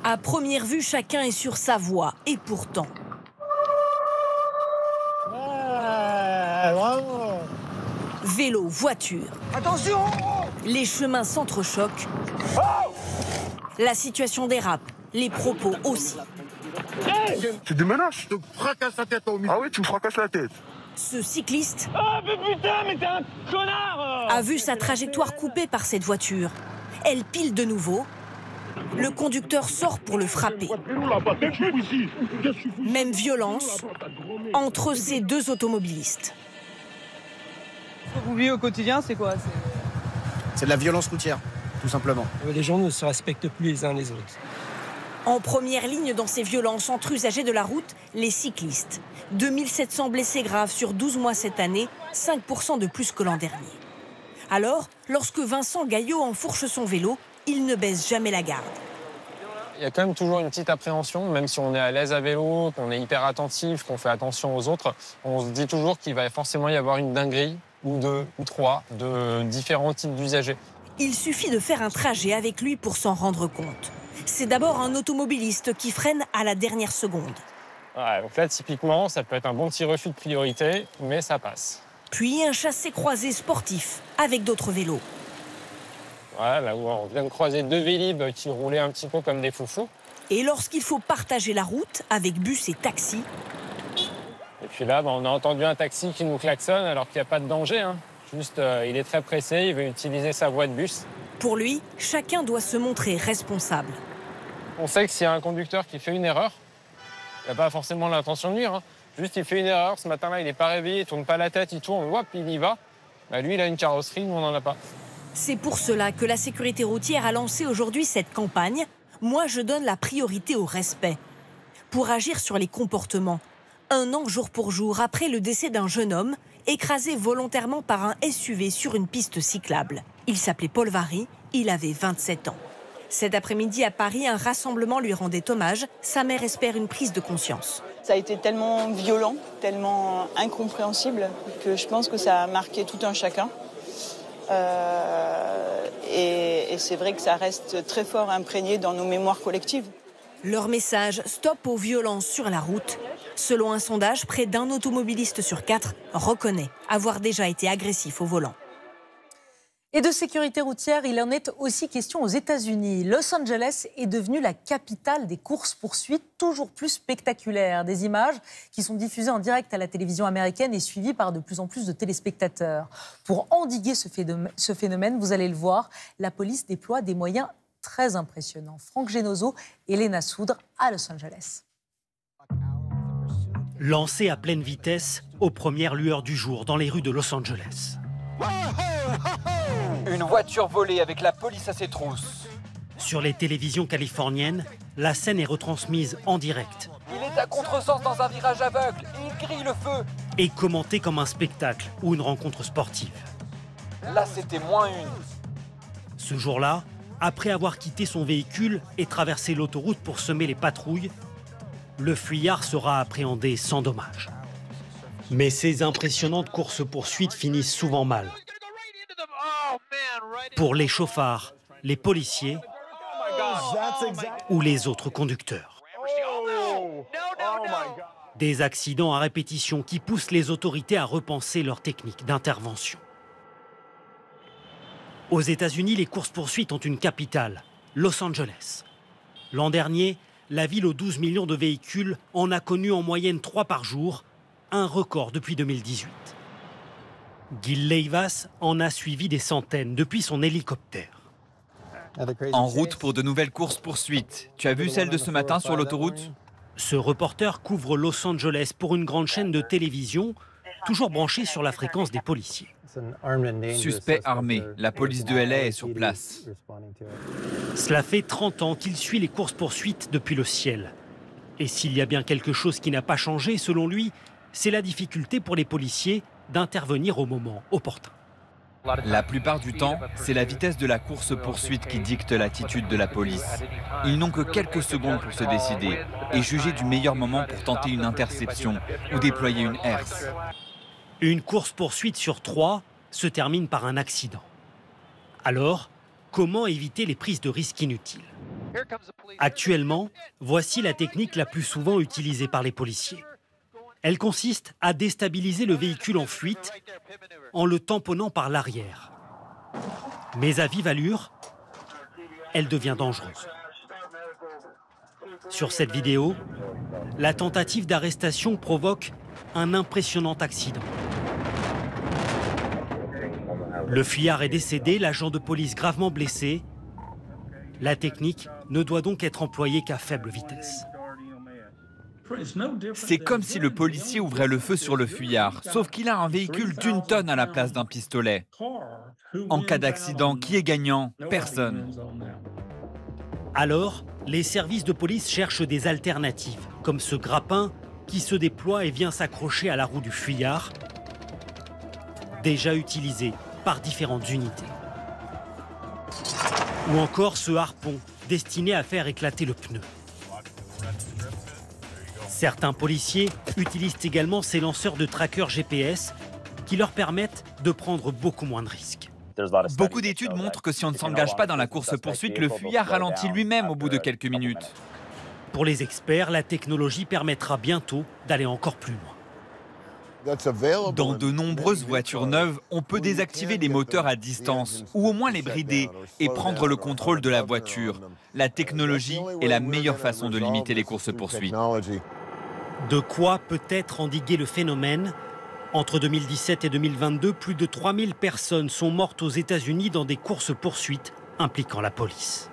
À première vue, chacun est sur sa voie. Et pourtant... Vélo, voiture. Attention! Les chemins s'entrechoquent. La situation dérape. Les propos aussi. C'est des menaces. Je te fracasse la tête au milieu. Ah oui, tu me fracasses la tête. Ce cycliste mais putain, mais t'es un connard! a vu sa trajectoire coupée par cette voiture. Elle pile de nouveau. Le conducteur sort pour le frapper. Même violence entre ces deux automobilistes. Ce que vous vivez au quotidien, c'est quoi? C'est de la violence routière, tout simplement. Les gens ne se respectent plus les uns les autres. En première ligne dans ces violences entre usagers de la route, les cyclistes. 2700 blessés graves sur 12 mois cette année, 5% de plus que l'an dernier. Alors, lorsque Vincent Gaillot enfourche son vélo, il ne baisse jamais la garde. Il y a quand même toujours une petite appréhension, même si on est à l'aise à vélo, qu'on est hyper attentif, qu'on fait attention aux autres, on se dit toujours qu'il va forcément y avoir une dinguerie, ou deux, ou trois, de différents types d'usagers. Il suffit de faire un trajet avec lui pour s'en rendre compte. C'est d'abord un automobiliste qui freine à la dernière seconde. Ouais, donc là, typiquement, ça peut être un bon petit refus de priorité, mais ça passe. Puis un chassé-croisé sportif avec d'autres vélos. Ouais, là où on vient de croiser deux Vélib qui roulaient un petit peu comme des foufous. Et lorsqu'il faut partager la route avec bus et taxi. Et puis là, on a entendu un taxi qui nous klaxonne alors qu'il n'y a pas de danger. Hein. Juste, il est très pressé, il veut utiliser sa voie de bus. Pour lui, chacun doit se montrer responsable. On sait que s'il y a un conducteur qui fait une erreur, il n'a pas forcément l'intention de nuire. Hein. Juste, il fait une erreur. Ce matin-là, il n'est pas réveillé, il ne tourne pas la tête, il tourne, hop, il y va. Bah, lui, il a une carrosserie, nous, on n'en a pas. C'est pour cela que la sécurité routière a lancé aujourd'hui cette campagne « Moi, je donne la priorité au respect » pour agir sur les comportements. 1 an jour pour jour après le décès d'un jeune homme écrasé volontairement par un SUV sur une piste cyclable. Il s'appelait Paul Vary, il avait 27 ans. Cet après-midi à Paris, un rassemblement lui rendait hommage. Sa mère espère une prise de conscience. Ça a été tellement violent, tellement incompréhensible que je pense que ça a marqué tout un chacun. Et c'est vrai que ça reste très fort imprégné dans nos mémoires collectives. Leur message, stop aux violences sur la route. Selon un sondage, près d'un automobiliste sur 4 reconnaît avoir déjà été agressif au volant. Et de sécurité routière, il en est aussi question aux États-Unis. Los Angeles est devenue la capitale des courses-poursuites toujours plus spectaculaires. Des images qui sont diffusées en direct à la télévision américaine et suivies par de plus en plus de téléspectateurs. Pour endiguer ce phénomène, vous allez le voir, la police déploie des moyens très impressionnants. Franck Genozo et Léna Soudre à Los Angeles. Lancé à pleine vitesse aux premières lueurs du jour dans les rues de Los Angeles. Une voiture volée avec la police à ses trousses. Sur les télévisions californiennes, la scène est retransmise en direct. Il est à contresens dans un virage aveugle. Il grille le feu. Et commentée comme un spectacle ou une rencontre sportive. Là, c'était -1. Ce jour-là, après avoir quitté son véhicule et traversé l'autoroute pour semer les patrouilles, le fuyard sera appréhendé sans dommage. Mais ces impressionnantes courses-poursuites finissent souvent mal. Pour les chauffards, les policiers ou les autres conducteurs. Des accidents à répétition qui poussent les autorités à repenser leurs techniques d'intervention. Aux États-Unis, les courses-poursuites ont une capitale, Los Angeles. L'an dernier, la ville aux 12 millions de véhicules en a connu en moyenne 3 par jour, un record depuis 2018. Gil Leivas en a suivi des centaines depuis son hélicoptère. En route pour de nouvelles courses-poursuites. Tu as vu celle de ce matin sur l'autoroute ? Ce reporter couvre Los Angeles pour une grande chaîne de télévision, toujours branchée sur la fréquence des policiers. Suspect armé. La police de LA est sur place. Cela fait 30 ans qu'il suit les courses-poursuites depuis le ciel. Et s'il y a bien quelque chose qui n'a pas changé, selon lui, c'est la difficulté pour les policiers d'intervenir au moment opportun. La plupart du temps, c'est la vitesse de la course-poursuite qui dicte l'attitude de la police. Ils n'ont que quelques secondes pour se décider et juger du meilleur moment pour tenter une interception ou déployer une herse. Une course-poursuite sur 3 se termine par un accident. Alors, Comment éviter les prises de risques inutiles? Actuellement, voici la technique la plus souvent utilisée par les policiers. Elle consiste à déstabiliser le véhicule en fuite en le tamponnant par l'arrière. Mais à vive allure, elle devient dangereuse. Sur cette vidéo, la tentative d'arrestation provoque un impressionnant accident. Le fuyard est décédé, l'agent de police gravement blessé. La technique ne doit donc être employée qu'à faible vitesse. C'est comme si le policier ouvrait le feu sur le fuyard, sauf qu'il a un véhicule d'1 tonne à la place d'un pistolet. En cas d'accident, qui est gagnant? Personne. Alors, les services de police cherchent des alternatives, comme ce grappin qui se déploie et vient s'accrocher à la roue du fuyard, déjà utilisé par différentes unités. Ou encore ce harpon, destiné à faire éclater le pneu. Certains policiers utilisent également ces lanceurs de trackers GPS qui leur permettent de prendre beaucoup moins de risques. Beaucoup d'études montrent que si on ne s'engage pas dans la course-poursuite, le fuyard ralentit lui-même au bout de quelques minutes. Pour les experts, la technologie permettra bientôt d'aller encore plus loin. Dans de nombreuses voitures neuves, on peut désactiver les moteurs à distance ou au moins les brider et prendre le contrôle de la voiture. La technologie est la meilleure façon de limiter les courses-poursuites. De quoi peut-être endiguer le phénomène? Entre 2017 et 2022, plus de 3000 personnes sont mortes aux États-Unis dans des courses-poursuites impliquant la police.